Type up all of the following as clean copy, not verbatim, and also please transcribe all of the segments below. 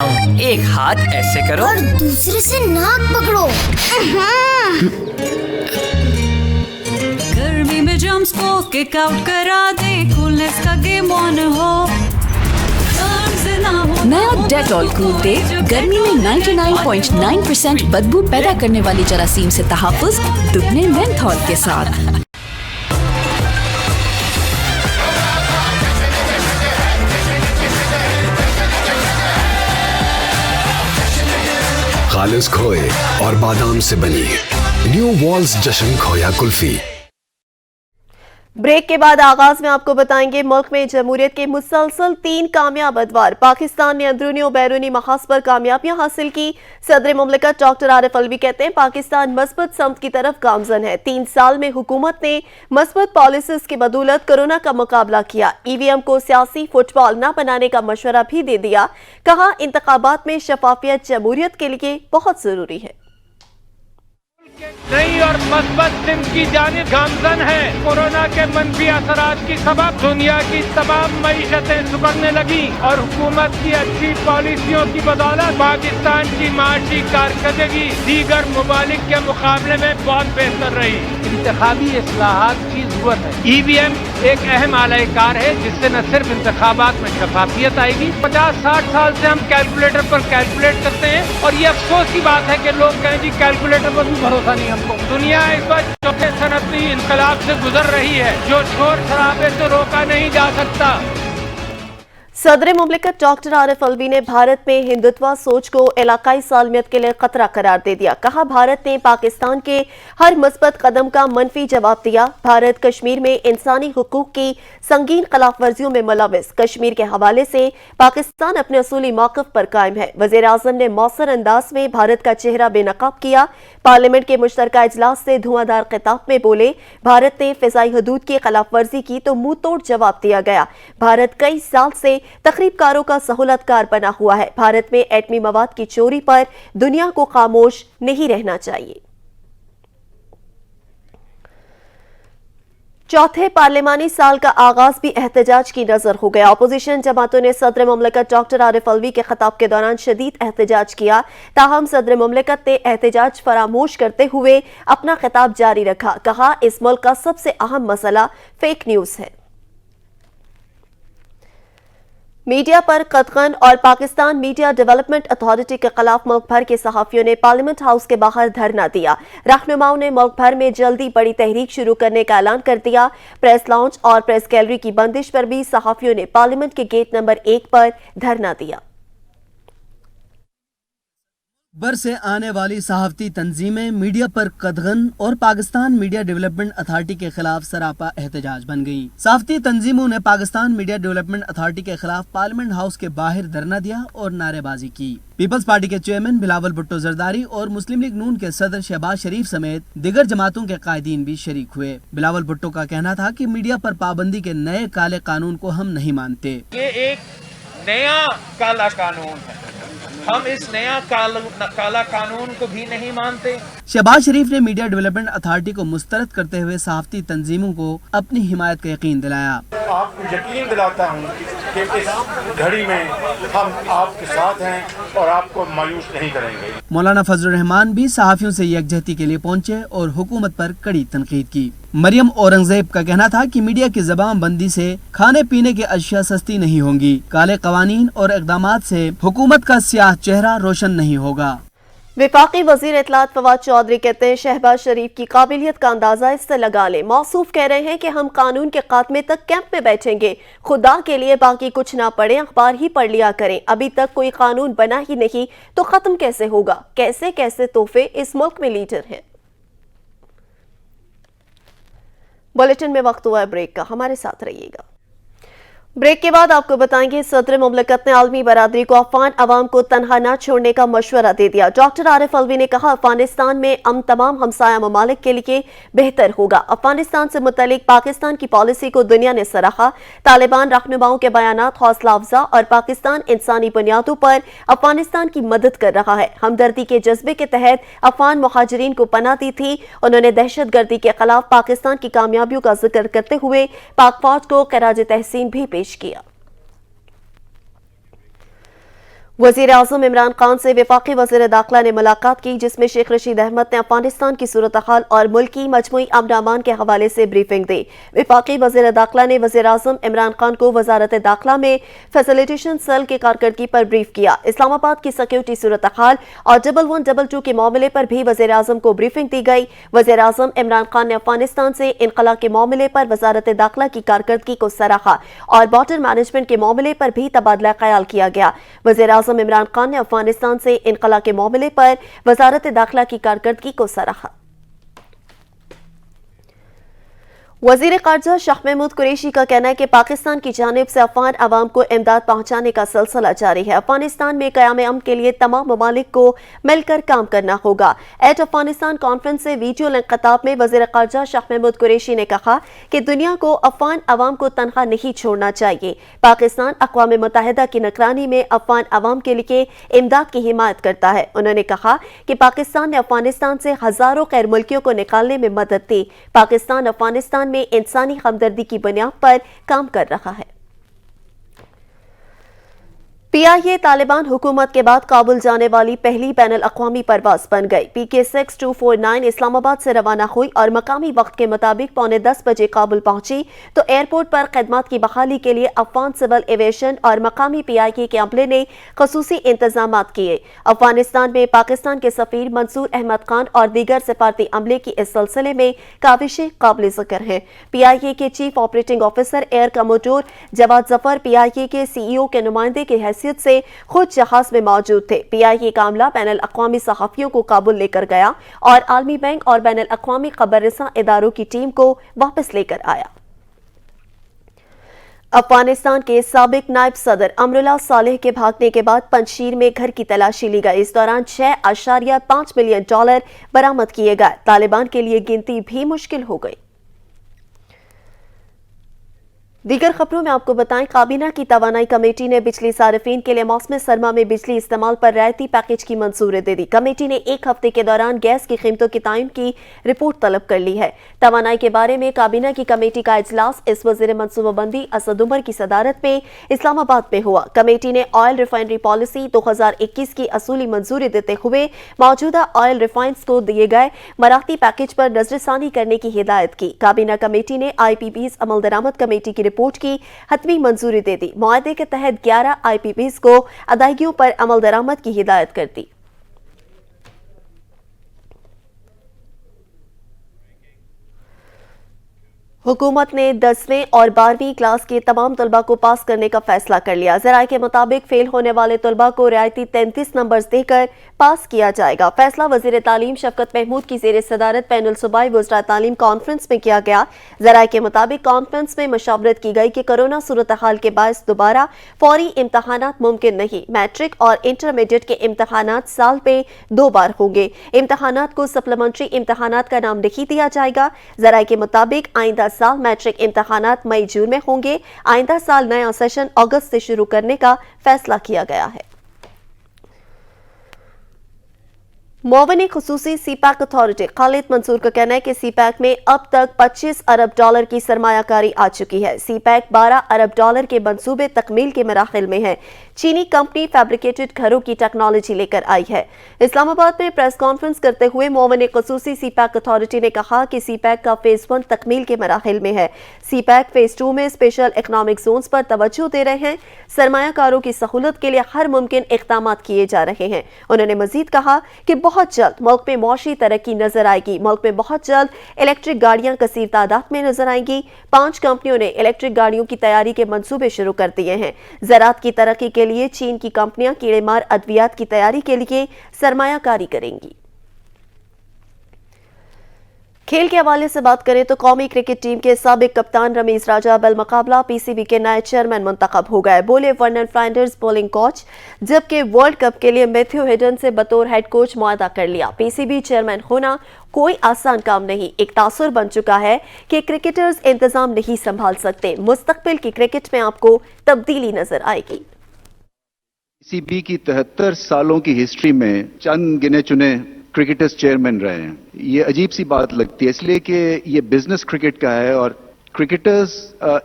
एक हाथ ऐसे करो और दूसरे से नाक पकड़ो। गर्मी में जम्स को किक आउट करा दे, कूलनेस का गेम ऑन हो। नया डेटॉल कूल डे गर्मी में 99.9% बदबू पैदा करने वाली जरासीम से तहफ़्फ़ुज़ दुगने मेंथॉल के साथ। खालिस खोए और बादाम से बनी न्यू वॉल्स जश्न खोया कुल्फी। ब्रेक के बाद आगाज में आपको बताएंगे मुल्क में जमहूरियत के मुसलसल 3 कामयाब अदवार। पाकिस्तान ने अंदरूनी और बैरूनी महाज पर कामयाबियां हासिल की। सदर मुमलिकत डॉक्टर आरिफ अलवी कहते हैं पाकिस्तान मस्बत समत की तरफ गामजन है। 3 साल में हुकूमत ने मस्बत पॉलिसीज की बदौलत कोरोना का मुकाबला किया। ईवीएम को सियासी फुटबॉल न बनाने का मशवरा भी दे दिया। कहा इंतखाबात में शफाफियत जमहूरियत के लिए बहुत जरूरी है। नई और मस्बत सिमत की जानिब गामजन है। कोरोना के मनफी असरात की सबब दुनिया की तमाम मईशतें सुकड़ने लगी और हुकूमत की अच्छी पॉलिसियों की बदौलत पाकिस्तान की माशी कारकर्दगी दीगर ममालिक के मुकाबले में बहुत बेहतर रही। इंतखाबी इस्लाहात की जरूरत है। ईवीएम एक अहम आलाकार है जिससे न सिर्फ इंतखाबात में शफाफियत आएगी। 50-60 साल से हम कैलकुलेटर पर कैलकुलेट करते हैं और ये अफसोस की बात है कि लोग कहें जी कैलकुलेटर पर भी भरोसा नहीं हमको। दुनिया इस बार चौथे सनती इनकलाब से गुजर रही है जो शोर शराबे से रोका नहीं जा सकता। सदर मुमलिकत डॉक्टर आरिफ अलवी ने भारत में हिंदुत्व सोच को इलाकाई सालमियत के लिए खतरा करार दे दिया। कहा भारत ने पाकिस्तान के हर मुस्बत कदम का मनफी जवाब दिया। भारत कश्मीर में इंसानी हुकूक की संगीन खिलाफ वर्जियों में मुलविस। कश्मीर के हवाले से पाकिस्तान अपने असूली मौक़िफ़ पर कायम है। वज़ीर आज़म ने मौसर अंदाज में भारत का चेहरा बेनकाब किया। पार्लियामेंट के मुश्तरका इजलास से धुआंधार खिताब में बोले भारत ने फ़िज़ाई हदूद की खिलाफ वर्जी की तो मुंह तोड़ जवाब दिया गया। भारत कई साल से तखरीबकारों का सहूलतकार बना हुआ है। भारत में एटमी मवाद की चोरी पर दुनिया को खामोश नहीं रहना चाहिए। चौथे पार्लिमानी साल का आगाज भी एहतजाज की नजर हो गया। अपोजिशन जमातों ने सदर मुमलिकत डॉक्टर आरिफ अलवी के खिताब के दौरान शदीद एहतजाज किया। ताहम सदर मुमलिकत ने एहतजाज फरामोश करते हुए अपना खिताब जारी रखा। कहा इस मुल्क का सबसे अहम मसला फेक न्यूज है। मीडिया पर कतगन और पाकिस्तान मीडिया डेवलपमेंट अथॉरिटी के खिलाफ मुल्क भर के सहाफियों ने पार्लियामेंट हाउस के बाहर धरना दिया। रहनुमाओं ने मुल्क भर में जल्दी बड़ी तहरीक शुरू करने का ऐलान कर दिया। प्रेस लॉन्च और प्रेस गैलरी की बंदिश पर भी सहाफियों ने पार्लियामेंट के गेट नंबर 1 पर धरना दिया। बर से आने वाली सहाफती तंजीमें मीडिया पर कदगन और पाकिस्तान मीडिया डेवलपमेंट अथॉरिटी के खिलाफ सरापा एहतजाज बन गईं। सहाफती तंजीमों ने पाकिस्तान मीडिया डेवलपमेंट अथॉरिटी के खिलाफ पार्लियामेंट हाउस के बाहर धरना दिया और नारेबाजी की। पीपल्स पार्टी के चेयरमैन बिलावल भुट्टो जरदारी और मुस्लिम लीग नून के सदर शहबाज शरीफ समेत दिगर जमातों के कायदीन भी शरीक हुए। बिलावल भुट्टो का कहना था कि मीडिया पर पाबंदी के नए काले कानून को हम नहीं मानते। ये एक नया काला कानून है, हम इस नया काला कानून को भी नहीं मानते। शहबाज शरीफ ने मीडिया डेवलपमेंट अथॉरिटी को मुस्तरद करते हुए सहाफती तंजीमों को अपनी हिमायत का यकीन दिलाया। आपको यकीन दिलाता हूँ कि इस घड़ी में हम आपके साथ हैं और आपको मायूस नहीं करेंगे। मौलाना फजलुर रहमान भी सहाफियों से यकजहती के लिए पहुंचे और हुकूमत पर कड़ी तनकीद की। मरियम औरंगजेब का कहना था कि मीडिया की ज़बान बंदी से खाने पीने की अशिया सस्ती नहीं होंगी। काले कवानीन और इक़दामात से हुकूमत का स्याह चेहरा रोशन नहीं होगा। विफाकी वजीर इत्तलात फवाद चौधरी कहते हैं शहबाज शरीफ की काबिलियत का अंदाजा इससे लगा ले। मौसूफ कह रहे हैं कि हम कानून के खात्मे तक कैंप में बैठेंगे। खुदा के लिए बाकी कुछ ना पढ़े, अखबार ही पढ़ लिया करें। अभी तक कोई कानून बना ही नहीं तो खत्म कैसे होगा? कैसे कैसे तोहफे इस मुल्क में लीडर हैं। बुलेटिन में वक्त हुआ है ब्रेक का, हमारे साथ रहिएगा। ब्रेक के बाद आपको बताएंगे सदर मुमलिकत ने आलमी बरादरी को अफगान अवाम को तनहा न छोड़ने का मशवरा दे दिया। डॉक्टर आरिफ अलवी ने कहा अफगानिस्तान में तमाम हमसाया ममालिक के लिए बेहतर होगा। अफगानिस्तान से मुतल्लिक पाकिस्तान की पॉलिसी को दुनिया ने सराहा। तालिबान रहनुमाओं के बयानात हौसला अफजा और पाकिस्तान इंसानी बुनियादों पर अफगानिस्तान की मदद कर रहा है। हमदर्दी के जज्बे के तहत अफगान मुहाजिरीन को पनाह दी थी। उन्होंने दहशत गर्दी के खिलाफ पाकिस्तान की कामयाबियों का जिक्र करते हुए पाक फौज को खराज तहसीन भी पेश किया। वज़ीर आज़म इमरान खान से वफाकी वज़ीर दाखिला ने मुलाकात की, जिसमें शेख रशीद अहमद ने अफगानिस्तान की सूरत हाल और मुल्की मजमूई अमन अमान के हवाले से ब्रीफिंग दी। वफाकी वज़ीर दाखिला ने वज़ीर आज़म इमरान खान को वजारत दाखिला में फैसिलिटेशन सेल की कारकर्दगी पर ब्रीफ किया। इस्लामाबाद की सिक्योरिटी सूरत हाल और 1112 के मामले पर भी वज़ीर आज़म को ब्रीफिंग दी गई। वज़ीर आज़म इमरान खान ने अफगानिस्तान से इनकला के मामले पर वजारत दाखिला की कारकर्दगी को सराहा और बॉर्डर मैनेजमेंट के मामले पर भी तबादला ख्याल किया गया। वज़ीर आज़म इमरान खान ने अफगानिस्तान से इनकला के मामले पर वजारत दाखिला की कारकर्दगी को सराहा। वज़ीर ख़ारजा शाह महमूद कुरैशी का कहना है कि पाकिस्तान की जानिब से अफगान अवाम को इमदाद पहुंचाने का सिलसिला जारी है। अफगानिस्तान में क़याम अमन के लिए तमाम ममालिक को मिलकर काम करना होगा। एट अफगानिस्तान कॉन्फ्रेंस से वीडियो लिंक खिताब में वज़ीर ख़ारजा शाह महमूद कुरैशी ने कहा कि दुनिया को अफगान अवाम को तनहा नहीं छोड़ना चाहिए। पाकिस्तान अक़वाम मुत्तहिदा की निगरानी में अफगान अवाम के लिए इमदाद की हिमायत करता है। उन्होंने कहा कि पाकिस्तान ने अफगानिस्तान से हज़ारों गैर मुल्कियों को निकालने में मदद दी। पाकिस्तान अफगानिस्तान में इंसानी हमदर्दी की बुनियाद पर काम कर रहा है। PIA तालिबान हुकूमत के बाद काबुल जाने वाली पहली बैनुल अक़वामी परवाज बन गई। PK6249 इस्लामाबाद से रवाना हुई और मकामी वक्त के मुताबिक 9:45 बजे काबुल पहुंची तो एयरपोर्ट पर खदमात की बहाली के लिए अफगान सिविल एविएशन और मकामी PIA के अमले ने खसूसी इंतजाम किए। अफगानिस्तान में पाकिस्तान के सफीर मंसूर अहमद खान और दीगर सिफारती अमले की इस सिलसिले में काविशें काबिल ज़िक्र हैं। PIA के chief operating officer air commodore Jawad Zafar PIA के CEO के नुमाइंदे के हैसियत से खुद जहाज में मौजूद थे। PIA का अमला बैनुल अक़वामी सहाफ़ियों को काबुल लेकर गया और आलमी बैंक और बैनुल अक़वामी खबररसां इदारों की टीम को वापस लेकर आया। अफगानिस्तान के साबिक नायब सदर अमरुल्लाह सालेह के भागने के बाद पंजशीर में घर की तलाशी ली गई। इस दौरान $6.5 मिलियन बरामद किए गए। तालिबान के लिए गिनती भी मुश्किल हो गई। दीगर खबरों में आपको बताएं, काबीना की तवानाई कमेटी ने बिजली सार्फिन के लिए मौसम सरमा में बिजली इस्तेमाल पर रियायती पैकेज की मंजूरी दे दी। कमेटी ने एक हफ्ते के दौरान गैस की कीमतों की तायन की रिपोर्ट तलब कर ली है। तवानाई के बारे में काबीना की कमेटी का इजलास इस वज़ीर मनसूबाबंदी असद उमर की सदारत में इस्लामाबाद में हुआ। कमेटी ने ऑयल रिफाइनरी पॉलिसी 2021 की असूली मंजूरी देते हुए मौजूदा ऑयल रिफाइन्स को दिए गए मराती पैकेज पर नजरसानी करने की हिदायत की। काबीना कमेटी ने IPPs अमल दरामद कमेटी की रिपोर्ट की हतमी मंजूरी दे दी। मुआहदे के तहत 11 IPPs को अदायगियों पर अमल दरामद की हिदायत कर दी। हुकूमत ने 10वीं और 12वीं क्लास के तमाम तलबा को पास करने का फैसला कर लिया। ज़राए के मुताबिक फेल होने वाले तलबा को रियायती 33 नंबर देकर पास किया जाएगा। फैसला वज़ीर तालीम शफकत महमूद की ज़ेर सदारत बैनुल सूबाई वज़राए तालीम कॉन्फ्रेंस में किया गया। ज़राए के मुताबिक कॉन्फ्रेंस में मशावरत की गई कि कोरोना सूरत हाल के बायस दोबारा फौरी इम्तहानात मुमकिन नहीं। मैट्रिक और इंटरमीडिएट के इम्तहानात साल में 2 बार होंगे। इम्तहानात को सप्लीमेंट्री इम्तहानात का नाम नहीं दिया जाएगा। ज़राए के मुताबिक आइंदा साल मैट्रिक इम्तहानात मई जून में होंगे। आइंदा साल नया सेशन अगस्त से शुरू करने का फैसला किया गया है। मोवनी खुसूसी सीपैक अथॉरिटी खालिद मंसूर का कहना है कि सीपैक में अब तक $25 अरब की सरमायाकारी आ चुकी है। सीपैक $12 अरब के मंसूबे तकमील के मराहिल में है। चीनी कंपनी फैब्रिकेटेड घरों की टेक्नोलॉजी लेकर आई है। इस्लामाबाद में प्रेस कॉन्फ्रेंस करते हुए मोवनी खुसूसी सीपैक अथॉरिटी ने कहा कि सीपैक का फेज 1 तकमील के मराहिल में है। सीपैक फेज 2 में स्पेशल इकनॉमिक जोन्स पर तवज्जो दे रहे हैं। सरमायाकारों की सहूलत के लिए हर मुमकिन इक़दाम किए जा रहे हैं। उन्होंने मजीद कहा कि बहुत जल्द मुल्क में मौशी तरक्की नजर आएगी। मुल्क में बहुत जल्द इलेक्ट्रिक गाड़ियां कसीर तादाद में नजर आएंगी। 5 कंपनियों ने इलेक्ट्रिक गाड़ियों की तैयारी के मंसूबे शुरू कर दिए हैं। ज़राअत की तरक्की के लिए चीन की कंपनियां कीड़ेमार अद्वियात की तैयारी के लिए सरमायाकारी करेंगी। खेल के हवाले से बात करें तो कौमी क्रिकेट टीम के साबिक कप्तान रमीज राजा बिलमुकाबला PCB के नए चेयरमैन मुंतखब हो गए। बोले वर्नन फ्लाइंडर्स बॉलिंग कोच, जबकि वर्ल्ड कप के लिए मैथ्यू हेडन से बतौर हेड कोच मुआहदा कर लिया। PCB चेयरमैन होना कोई आसान काम नहीं। एक तासुर बन चुका है कि क्रिकेटर्स इंतजाम नहीं संभाल सकते। मुस्तकबिल की क्रिकेट में आपको तब्दीली नजर आएगी। PCB की 73 सालों की हिस्ट्री में चंद गिने चुने क्रिकेटर्स चेयरमैन रहे हैं। ये अजीब सी बात लगती है इसलिए कि ये बिजनेस क्रिकेट का है और क्रिकेटर्स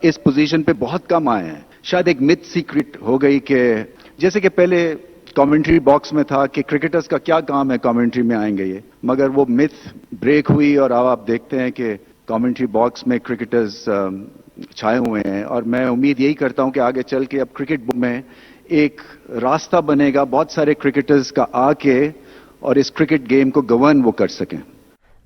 इस पोजीशन पे बहुत कम आए हैं। शायद एक मिथ सीक्रेट हो गई कि जैसे कि पहले कमेंट्री बॉक्स में था कि क्रिकेटर्स का क्या काम है कमेंट्री में आएंगे ये, मगर वो मिथ ब्रेक हुई और अब आप देखते हैं कि कमेंट्री बॉक्स में क्रिकेटर्स छाए हुए हैं। और मैं उम्मीद यही करता हूं कि आगे चल के अब क्रिकेट में एक रास्ता बनेगा बहुत सारे क्रिकेटर्स का आके और इस क्रिकेट गेम को गवर्न वो कर सकें।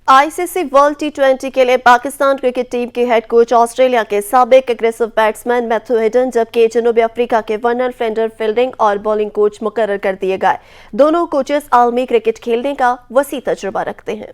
आईसीसी वर्ल्ड टी20 के लिए पाकिस्तान क्रिकेट टीम के हेड कोच ऑस्ट्रेलिया के साबिक एग्रेसिव बैट्समैन मैथ्यू हेडन जबकि जनूबी अफ्रीका के वर्नर फेंडर फील्डिंग और बॉलिंग कोच मुकर्रर कर दिए गए। दोनों कोचेस आलमी क्रिकेट खेलने का वसी तजुर्बा रखते हैं।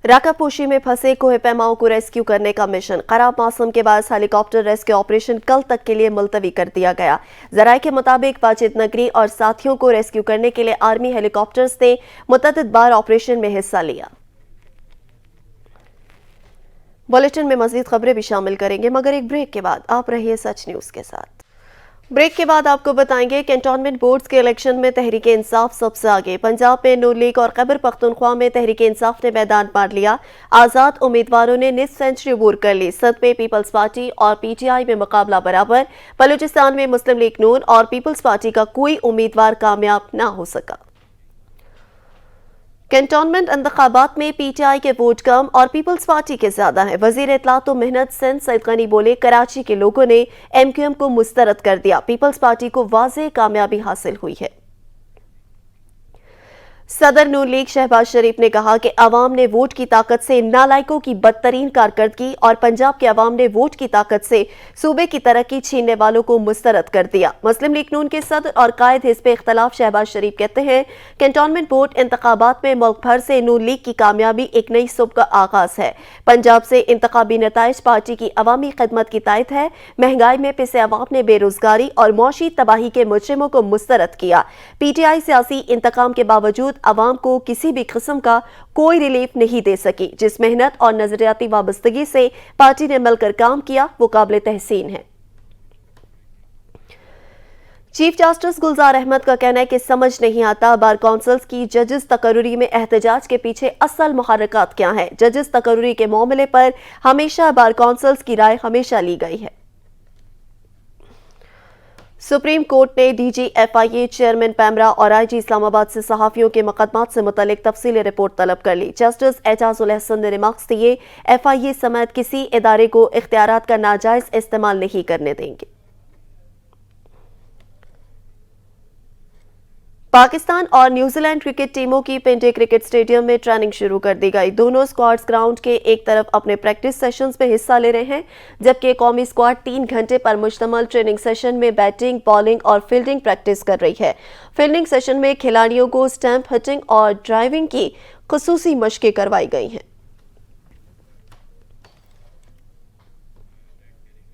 राकापोशी में फंसे कोहे पैमाओं को रेस्क्यू करने का मिशन। खराब मौसम के बाद हेलीकॉप्टर रेस्क्यू ऑपरेशन कल तक के लिए मुलतवी कर दिया गया। जराये के मुताबिक वाजिद नगरी और साथियों को रेस्क्यू करने के लिए आर्मी हेलीकॉप्टर्स ने मुतअद्दिद बार ऑपरेशन में हिस्सा लिया। बुलेटिन में मजीद खबरें भी शामिल करेंगे मगर एक ब्रेक के बाद। आप रहिए सच न्यूज के साथ। ब्रेक के बाद आपको बताएंगे कैंटोनमेंट बोर्ड्स के इलेक्शन में तहरीक इंसाफ सबसे आगे। पंजाब में नून लीग और खैबर पख्तूनख्वा में तहरीक इंसाफ ने मैदान मार लिया। आजाद उम्मीदवारों ने निस्फ सेंचुरी अबूर कर ली। सद में पीपल्स पार्टी और पीटीआई में मुकाबला बराबर। बलूचिस्तान में मुस्लिम लीग नून और पीपल्स पार्टी का कोई उम्मीदवार कामयाब न हो सका। कैंटोनमेंट इंतखाबात में पीटीआई के वोट कम और पीपल्स पार्टी के ज्यादा हैं। वजीर इत्तलात तो मेहनत सिंध सईद गनी बोले कराची के लोगों ने एमक्यूएम को मुस्तरद कर दिया। पीपल्स पार्टी को वाज़ेह कामयाबी हासिल हुई है। सदर नून लीग शहबाज शरीफ ने कहा कि अवाम ने वोट की ताकत से नालायकों की बदतरीन कारकर्दगी और पंजाब के अवाम ने वोट की ताकत से सूबे की तरक्की छीनने वालों को मुस्तरद कर दिया। मुस्लिम लीग नून के सदर और कायद हिज़्ब इख्तलाफ शहबाज शरीफ कहते हैं कैंटोनमेंट बोर्ड इंतखाबात में मुल्क भर से नून लीग की कामयाबी एक नई सुबह का आगाज है। पंजाब से इंतखाबी नताइज पार्टी की अवामी खिदमत की तायद है। महंगाई में पिसे अवाम ने बेरोजगारी और मौशी तबाही के मुजरिमों को मुस्तरद किया। पीटीआई सियासी इंतकाम के बावजूद अवाम को किसी भी किस्म का कोई रिलीफ नहीं दे सकी। जिस मेहनत और नजरियाती वाबस्तगी से पार्टी ने मिलकर काम किया वो काबिल तहसीन है। चीफ जस्टिस गुलजार अहमद का कहना है कि समझ नहीं आता बार काउंसिल्स की जजेस तकर्रुरी में एहतजाज के पीछे असल मुहर्रिकात क्या हैं। जजेस तकर्रुरी के मामले पर हमेशा बार काउंसिल्स की राय हमेशा ली गई है। सुप्रीम कोर्ट ने डीजी एफआईए चेयरमैन पैमरा और आईजी इस्लामाबाद से सहाफियों के मुकदमात से मुतल्लिक तफसीली रिपोर्ट तलब कर ली। जस्टिस एजाजुल हसन ने रिमार्क्स दिए एफआईए समेत किसी इदारे को इख्तियारात का नाजायज इस्तेमाल नहीं करने देंगे। पाकिस्तान और न्यूजीलैंड क्रिकेट टीमों की पिंडे क्रिकेट स्टेडियम में ट्रेनिंग शुरू कर दी गई। दोनों स्क्वाड्स ग्राउंड के एक तरफ अपने प्रैक्टिस सेशंस में हिस्सा ले रहे हैं जबकि कौमी स्क्वाड 3 घंटे पर मुश्तमल ट्रेनिंग सेशन में बैटिंग, बॉलिंग और फील्डिंग प्रैक्टिस कर रही है। फील्डिंग सेशन में खिलाड़ियों को स्टंप हिटिंग और ड्राइविंग की खुसूसी मशकें करवाई गई हैं।